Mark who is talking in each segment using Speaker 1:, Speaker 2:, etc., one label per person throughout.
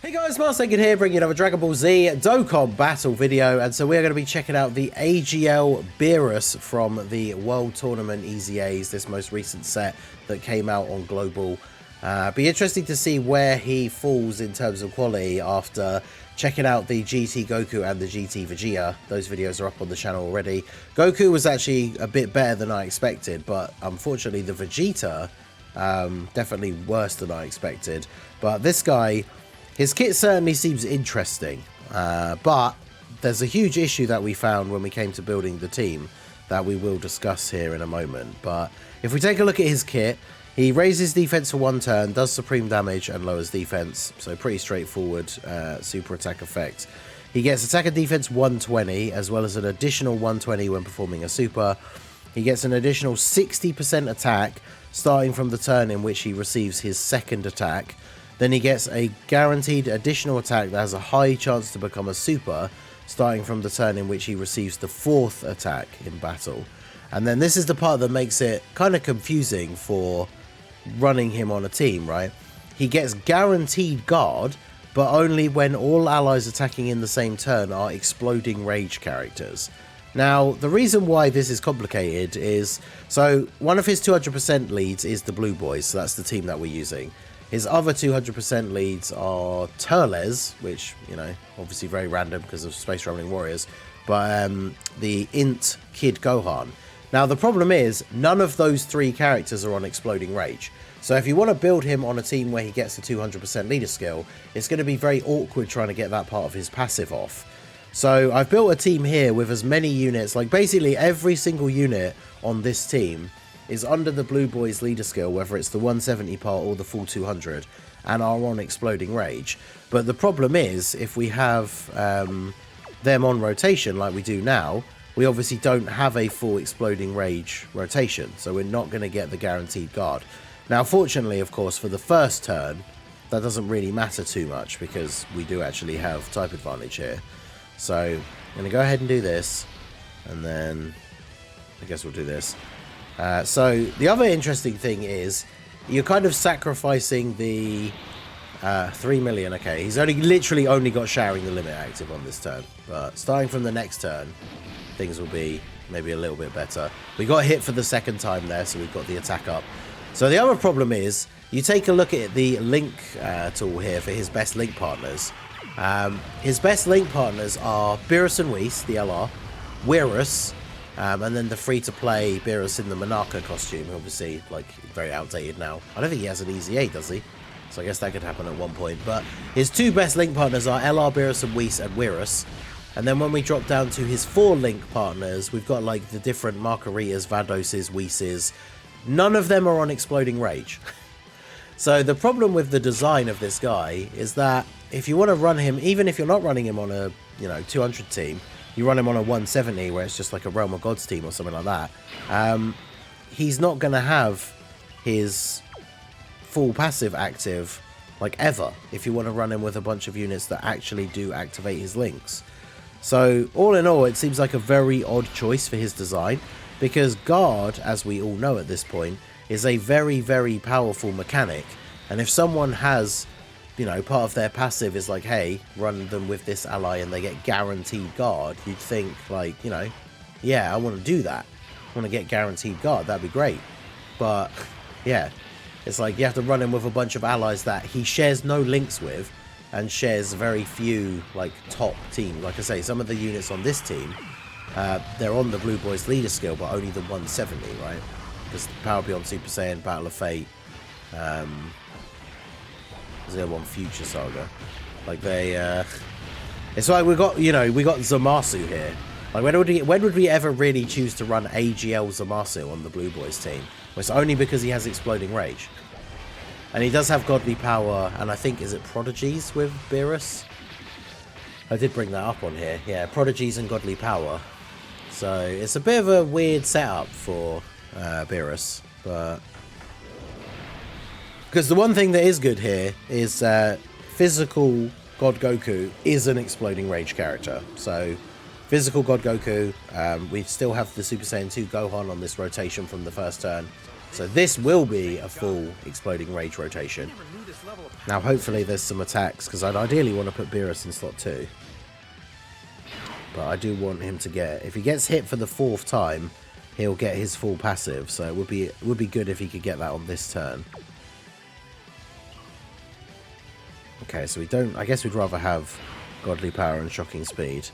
Speaker 1: Hey guys, Marsegid here, bringing another Dragon Ball Z Dokkan battle video, and so we're going to be checking out the AGL Beerus from the World Tournament EZAs, this most recent set that came out on Global. Be interesting to see where he falls in terms of quality after checking out the GT Goku and the GT Vegeta. Those videos are up on the channel already. Goku was actually a bit better than I expected, but unfortunately the Vegeta, definitely worse than I expected. But this guy, his kit certainly seems interesting, but there's a huge issue that we found when we came to building the team that we will discuss here in a moment. But if we take a look at his kit, he raises defense for 1 turn, does supreme damage and lowers defense, so pretty straightforward super attack effect. He gets attack and defense 120, as well as an additional 120 when performing a super. He gets an additional 60% attack starting from the turn in which he receives his second attack. Then he gets a guaranteed additional attack that has a high chance to become a super, starting from the turn in which he receives the 4th attack in battle. And then this is the part that makes it kind of confusing for running him on a team, right? He gets guaranteed guard, but only when all allies attacking in the same turn are exploding rage characters. Now, the reason why this is complicated is, so one of his 200% leads is the Blue Boys, so that's the team that we're using. His other 200% leads are Turles, which, you know, obviously very random because of Space Rolling Warriors, but the Int Kid Gohan. Now, the problem is, none of those 3 characters are on Exploding Rage. So if you want to build him on a team where he gets a 200% leader skill, it's going to be very awkward trying to get that part of his passive off. So I've built a team here with as many units, like basically every single unit on this team is under the Blue Boys leader skill, whether it's the 170 part or the full 200, and are on Exploding Rage. But the problem is, if we have them on rotation like we do now, we obviously don't have a full Exploding Rage rotation, so we're not going to get the guaranteed guard. Now, fortunately, of course, for the first turn, that doesn't really matter too much, because we do actually have type advantage here. So, I'm going to go ahead and do this, and then I guess we'll do this. So the other interesting thing is you're kind of sacrificing the 3 million. Okay, he's literally only got Showering the Limit active on this turn, but starting from the next turn, things will be maybe a little bit better. We got hit for the 2nd time there, so we've got the attack up. So the other problem is, you take a look at the link tool here for his best link partners. His best link partners are Beerus and Whis, the LR, Beerus, and then the free-to-play Beerus in the Monarcha costume, obviously, like, very outdated now. I don't think he has an EZA, does he? So I guess that could happen at one point. But his 2 best link partners are LR, Beerus and Whis, and Beerus. And then when we drop down to his 4 link partners, we've got, like, the different Margaritas, Vadoses, Whises. None of them are on Exploding Rage. So the problem with the design of this guy is that if you want to run him, even if you're not running him on a, 200 team, you run him on a 170 where it's just like a Realm of Gods team or something like that, he's not going to have his full passive active, like, ever, if you want to run him with a bunch of units that actually do activate his links. So, all in all, it seems like a very odd choice for his design, because Guard, as we all know at this point, is a very, very powerful mechanic, and if someone has, part of their passive is like, hey, run them with this ally and they get guaranteed guard, you'd think, like, yeah, I want to do that. I want to get guaranteed guard, that'd be great. But, yeah, it's like you have to run him with a bunch of allies that he shares no links with, and shares very few, like, top teams. Like I say, some of the units on this team, they're on the Blue Boys leader skill, but only the 170, right? Because Power Beyond Super Saiyan, Battle of Fate, the other one, Future Saga, like they it's like we got Zamasu here. Like, when would we ever really choose to run AGL Zamasu on the Blue Boys team? Well, it's only because he has Exploding Rage, and he does have Godly Power, and I think, is it Prodigies with Beerus? I did bring that up on here. Yeah, Prodigies and Godly Power. So it's a bit of a weird setup for Beerus, but because the one thing that is good here is physical God Goku is an Exploding Rage character. So physical God Goku, we still have the Super Saiyan 2 Gohan on this rotation from the first turn. So this will be a full Exploding Rage rotation. Now hopefully there's some attacks, because I'd ideally want to put Beerus in slot 2. But I do want him to get, if he gets hit for the 4th time, he'll get his full passive. So it would be good if he could get that on this turn. Okay, so we don't, I guess we'd rather have Godly Power and Shocking Speed.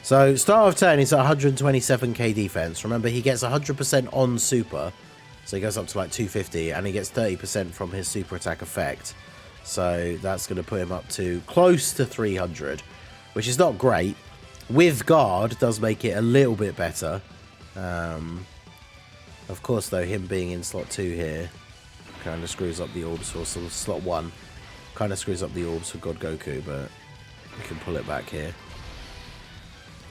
Speaker 1: So, start of turn, he's at 127k defense. Remember, he gets 100% on super. So he goes up to like 250, and he gets 30% from his super attack effect. So that's going to put him up to close to 300, which is not great. With guard, does make it a little bit better. Of course, though, him being in slot 2 here kind of screws up the orbs for slot 1. Kind of screws up the orbs for God Goku, but we can pull it back here.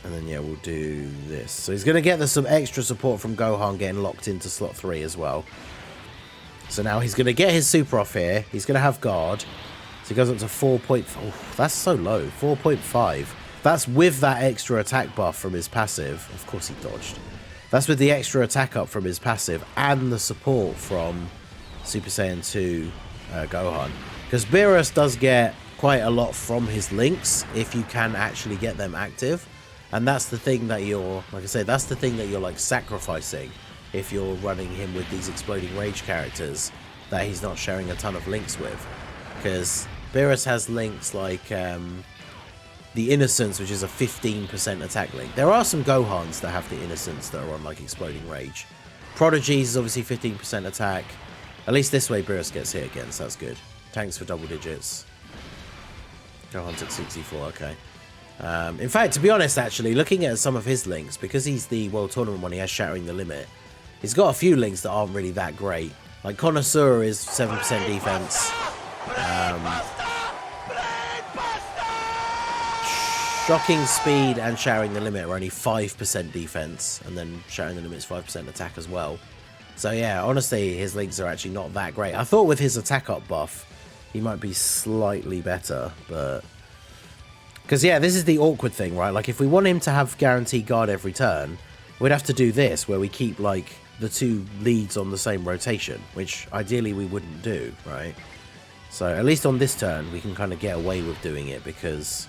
Speaker 1: And then, yeah, we'll do this. So he's going to get some extra support from Gohan getting locked into slot 3 as well. So now he's going to get his super off here. He's going to have guard. So he goes up to 4.5. Oh, that's so low. 4.5. That's with that extra attack buff from his passive. Of course he dodged. That's with the extra attack up from his passive and the support from Super Saiyan 2 Gohan. Because Beerus does get quite a lot from his links if you can actually get them active. And that's the thing that you're, like I say, that's the thing that you're like sacrificing if you're running him with these Exploding Rage characters that he's not sharing a ton of links with. Because Beerus has links like the Innocence, which is a 15% attack link. There are some Gohans that have the Innocence that are on like Exploding Rage. Prodigies is obviously 15% attack. At least this way Beerus gets hit again, so that's good. Tanks for double digits. Gohan's at 64, okay. In fact, to be honest, actually, looking at some of his links, because he's the World Tournament one, he has Shattering the Limit. He's got a few links that aren't really that great. Like Connoisseur is 7% defense. Shocking Speed and Shattering the Limit are only 5% defense, and then Shattering the Limit is 5% attack as well. So yeah, honestly, his links are actually not that great. I thought with his attack up buff, he might be slightly better, but... Because, yeah, this is the awkward thing, right? Like, if we want him to have guaranteed guard every turn, we'd have to do this, where we keep, like, the 2 leads on the same rotation, which ideally we wouldn't do, right? So, at least on this turn, we can kind of get away with doing it, because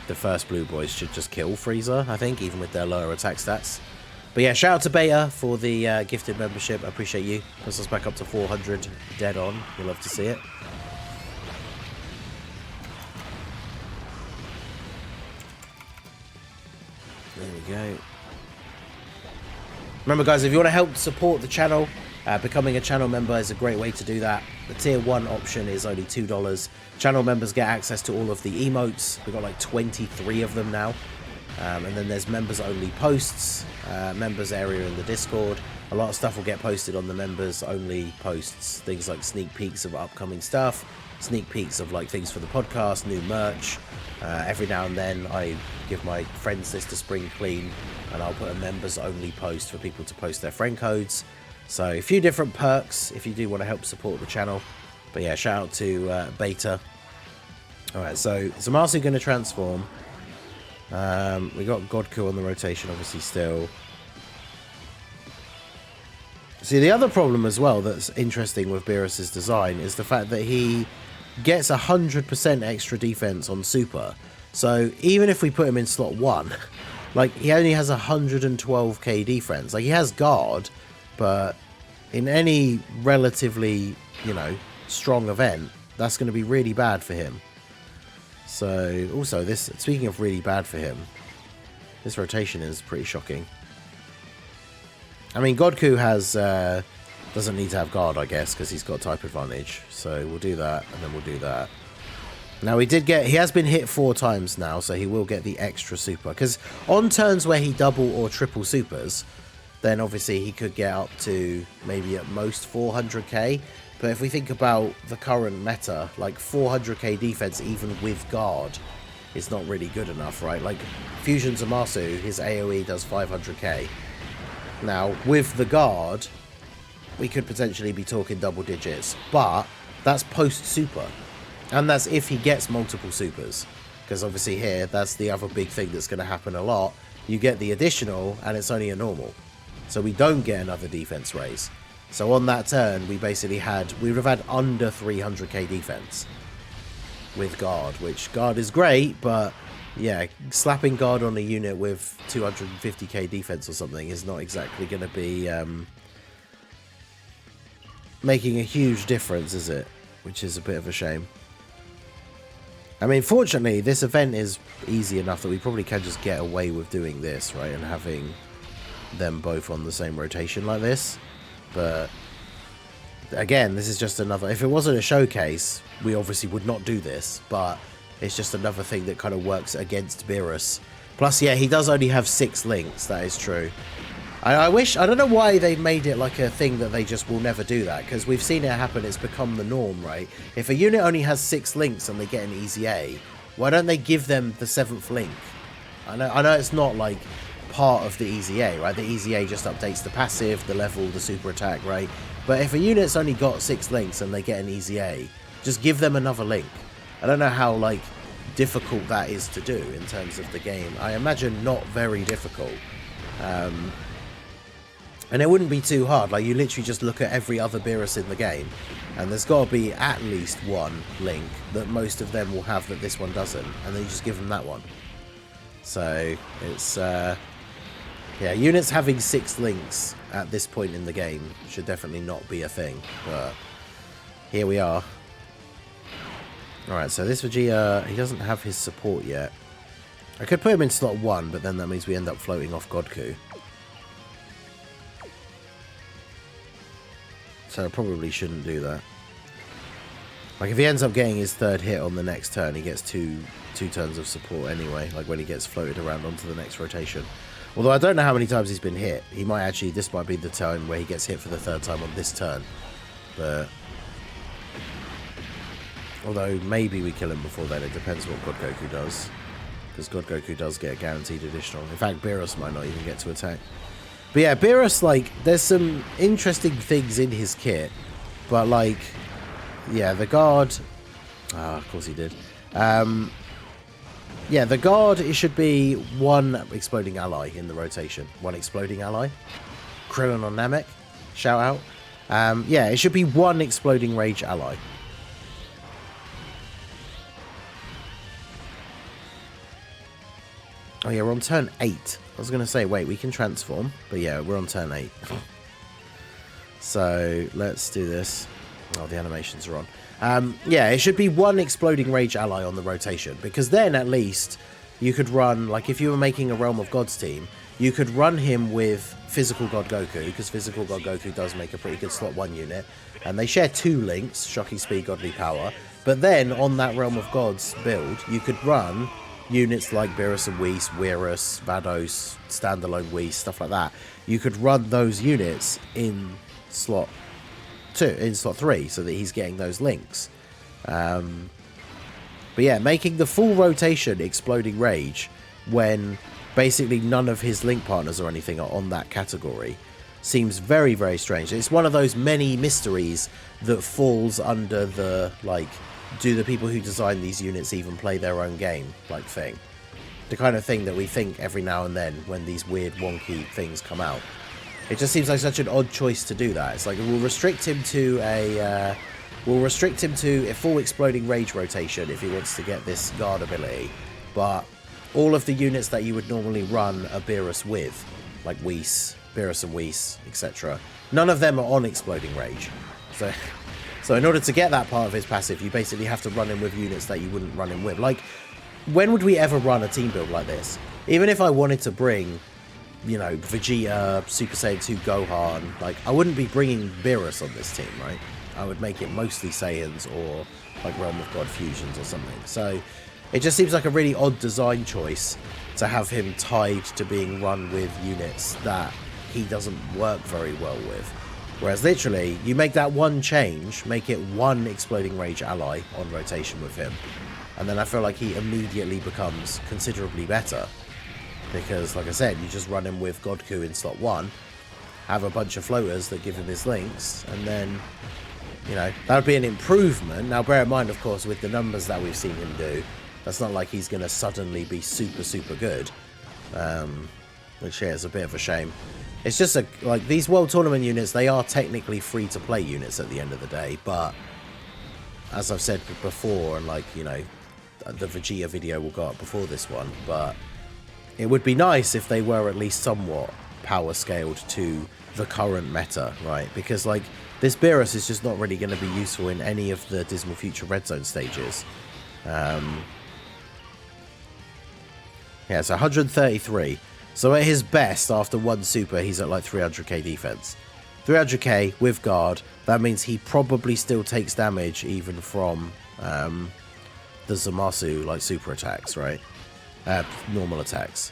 Speaker 1: the first Blue Boys should just kill Frieza, I think, even with their lower attack stats. But, yeah, shout out to Beta for the gifted membership. I appreciate you. Puts us back up to 400 dead on. We'll love to see it. There we go. Remember, guys, if you want to help support the channel, becoming a channel member is a great way to do that. The tier 1 option is only $2. Channel members get access to all of the emotes. We've got like 23 of them now. And then there's members only posts, members area in the Discord. A lot of stuff will get posted on the members only posts. Things like sneak peeks of upcoming stuff, sneak peeks of like things for the podcast, new merch. Every now and then I give my friends list a spring clean, and I'll put a members only post for people to post their friend codes. So a few different perks if you do want to help support the channel. But yeah, shout out to Beta. Alright, so Zamasu going to transform. We got Godku on the rotation obviously still. See, the other problem as well that's interesting with Beerus' design is the fact that he gets 100% extra defense on super. So even if we put him in slot 1, like, he only has 112k defense. Like, he has guard, but in any relatively, you know, strong event, that's going to be really bad for him. So also, this, speaking of really bad for him, this rotation is pretty shocking. I mean, Godku has doesn't need to have guard, I guess, because he's got type advantage. So we'll do that, and then we'll do that. Now, he has been hit 4 times now, so he will get the extra super. Because on turns where he double or triple supers, then obviously he could get up to maybe at most 400k. But if we think about the current meta, like 400k defense even with guard is not really good enough, right? Like Fusion Zamasu, his AoE does 500k. Now, with the guard, we could potentially be talking double digits, but that's post-super. And that's if he gets multiple supers. Because obviously here, that's the other big thing that's going to happen a lot. You get the additional, and it's only a normal. So we don't get another defense raise. So on that turn, we basically we would have had under 300k defense with guard, which guard is great, but yeah, slapping guard on a unit with 250k defense or something is not exactly going to be making a huge difference, is it? Which is a bit of a shame. I mean, fortunately, this event is easy enough that we probably can just get away with doing this, right? And having them both on the same rotation like this. But again, this is just another... If it wasn't a showcase, we obviously would not do this. But it's just another thing that kind of works against Beerus. Plus, yeah, he does only have 6 links. That is true. I don't know why they made it like a thing that they just will never do that. Because we've seen it happen. It's become the norm, right? If a unit only has 6 links and they get an EZA, why don't they give them the 7th link? I know it's not like part of the EZA, right? The EZA just updates the passive, the level, the super attack, right? But if a unit's only got 6 links and they get an EZA, just give them another link. I don't know how like difficult that is to do in terms of the game. I imagine not very difficult. And it wouldn't be too hard. Like, you literally just look at every other Beerus in the game, and there's got to be at least one link that most of them will have that this one doesn't, and then you just give them that one. So it's yeah, units having 6 links at this point in the game should definitely not be a thing, but here we are. Alright, so this Vegeta, he doesn't have his support yet. I could put him in slot 1, but then that means we end up floating off Godku. So I probably shouldn't do that. Like, if he ends up getting his 3rd hit on the next turn, he gets two turns of support anyway, like when he gets floated around onto the next rotation. Although I don't know how many times he's been hit. He might actually, this might be the time where he gets hit for the 3rd time on this turn. But although maybe we kill him before then, it depends what God Goku does. Because God Goku does get a guaranteed additional. In fact, Beerus might not even get to attack. But yeah, Beerus, like, there's some interesting things in his kit. But like, yeah, the guard... Ah, of course he did. Yeah, the guard, it should be 1 exploding ally in the rotation. 1 exploding ally. Krillin on Namek. Shout out. Yeah, it should be 1 exploding rage ally. Oh yeah, we're on turn 8. I was going to say, wait, we can transform. But yeah, we're on turn 8. So, let's do this. Oh, the animations are on. Yeah, it should be 1 exploding rage ally on the rotation. Because then, at least, you could run... Like, if you were making a Realm of Gods team, you could run him with Physical God Goku. Because Physical God Goku does make a pretty good slot 1 unit. And they share 2 links, Shocking Speed, Godly Power. But then, on that Realm of Gods build, you could run... units like Beerus and Whis, Weirus, Vados, standalone Whis, stuff like that. You could run those units in slot 3, so that he's getting those links. But yeah, making the full rotation exploding rage when basically none of his link partners or anything are on that category seems very, very strange. It's one of those many mysteries that falls under the, like, do the people who design these units even play their own game, like, thing. The kind of thing that we think every now and then when these weird wonky things come out. It just seems like such an odd choice to do that. It's like, we'll restrict him to a full exploding rage rotation if he wants to get this guard ability, but all of the units that you would normally run a Beerus with, like Whis, Beerus and Whis, etc., none of them are on exploding rage. So in order to get that part of his passive, you basically have to run him with units that you wouldn't run him with. Like, when would we ever run a team build like this? Even if I wanted to bring, you know, Vegeta, Super Saiyan 2 Gohan, like, I wouldn't be bringing Beerus on this team, right? I would make it mostly Saiyans or, like, Realm of God fusions or something. So it just seems like a really odd design choice to have him tied to being run with units that he doesn't work very well with. Whereas literally, you make that 1 change, make it 1 exploding rage ally on rotation with him, and then I feel like he immediately becomes considerably better. Because, like I said, you just run him with Godku in slot 1, have a bunch of floaters that give him his links, and then, you know, that would be an improvement. Now, bear in mind, of course, with the numbers that we've seen him do, that's not like he's going to suddenly be super, super good. which yeah, is a bit of a shame. It's just like these World Tournament units, they are technically free-to-play units at the end of the day, but as I've said before, and like, you know, the Vegeta video will go up before this one, but it would be nice if they were at least somewhat power scaled to the current meta, right? Because like this Beerus is just not really going to be useful in any of the Dismal Future Red Zone stages. Yeah, so 133. So at his best, after one super, he's at like 300k defense. 300k with guard, that means he probably still takes damage even from the Zamasu, like, super attacks, right? Normal attacks.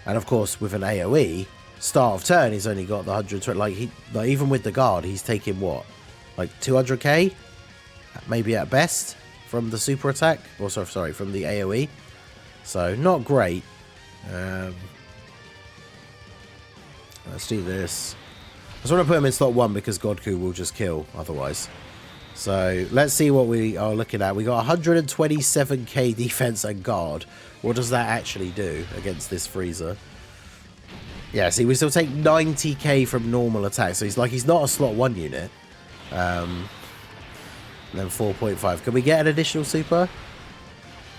Speaker 1: And of course, with an AoE, start of turn, he's only got the 120, like, even with the guard, he's taking what? Like 200k? Maybe at best, from the super attack? Or sorry, from the AoE. So, not great. Let's do this. I just want to put him in slot 1 because Godku will just kill otherwise. So let's see what we are looking at. We got 127k defense and guard. What does that actually do against this Frieza? Yeah, see, we still take 90k from normal attacks. So he's not a slot 1 unit. And then 4.5. Can we get an additional super?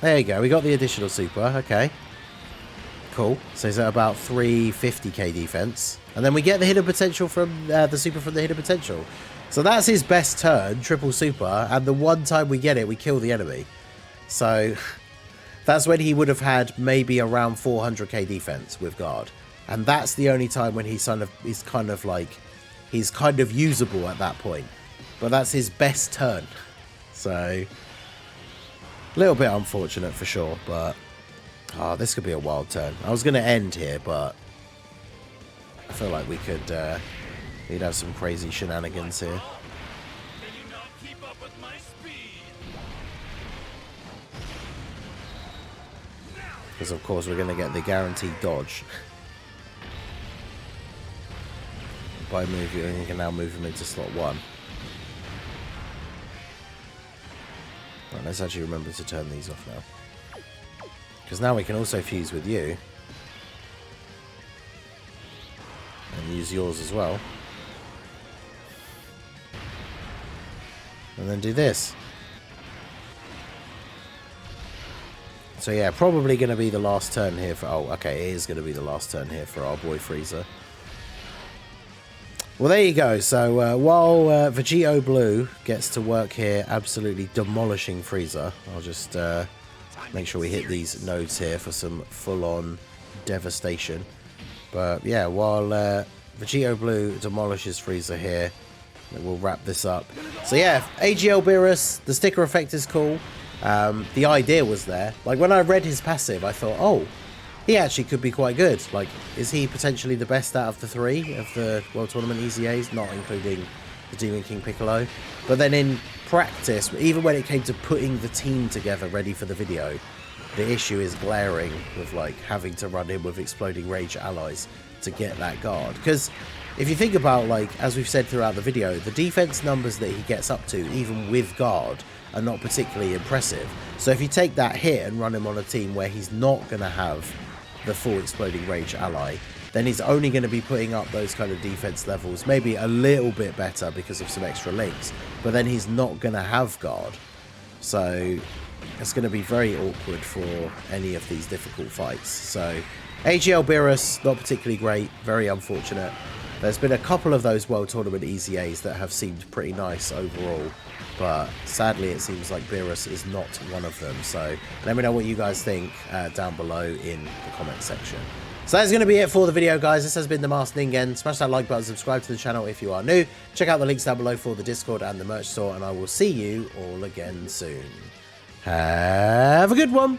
Speaker 1: There you go. We got the additional super. Okay. Cool. So he's at about 350k defense. And then we get the hidden potential from the super from the hidden potential. So that's his best turn, triple super. And the one time we get it, we kill the enemy. So that's when he would have had maybe around 400k defense with guard. And that's the only time when he's kind of usable at that point. But that's his best turn. So a little bit unfortunate for sure, but oh, this could be a wild turn. I was going to end here, but I feel like we could we'd have some crazy shenanigans here. Because of course we're going to get the guaranteed dodge. By moving, you can now move him into slot 1. Right, let's actually remember to turn these off now. Because now we can also fuse with you. And use yours as well. And then do this. So yeah, probably going to be the last turn here for... Oh, okay, it is going to be the last turn here for our boy Frieza. Well, there you go. So while Vegito Blue gets to work here, absolutely demolishing Frieza, I'll just make sure we hit these nodes here for some full-on devastation. But yeah, while Vegito Blue demolishes Frieza here, we'll wrap this up. So yeah, AGL Beerus, the sticker effect is cool. The idea was there. Like when I read his passive, I thought, oh, he actually could be quite good. Like, is he potentially the best out of the 3 of the World Tournament EZAs, not including the Demon King Piccolo? But then in practice, even when it came to putting the team together ready for the video, the issue is glaring with like having to run in with Exploding Rage allies to get that guard. Because if you think about, like, as we've said throughout the video, the defense numbers that he gets up to, even with guard, are not particularly impressive. So if you take that hit and run him on a team where he's not going to have the full Exploding Rage ally, then he's only going to be putting up those kind of defense levels, maybe a little bit better because of some extra links, but then he's not going to have guard. So it's going to be very awkward for any of these difficult fights. So AGL Beerus, not particularly great, very unfortunate. There's been a couple of those World Tournament EZAs that have seemed pretty nice overall, but sadly it seems like Beerus is not one of them. So let me know what you guys think down below in the comment section. So that's going to be it for the video, guys. This has been the Masked Ningen. Smash that like button, subscribe to the channel if you are new. Check out the links down below for the Discord and the merch store, and I will see you all again soon. Have a good one.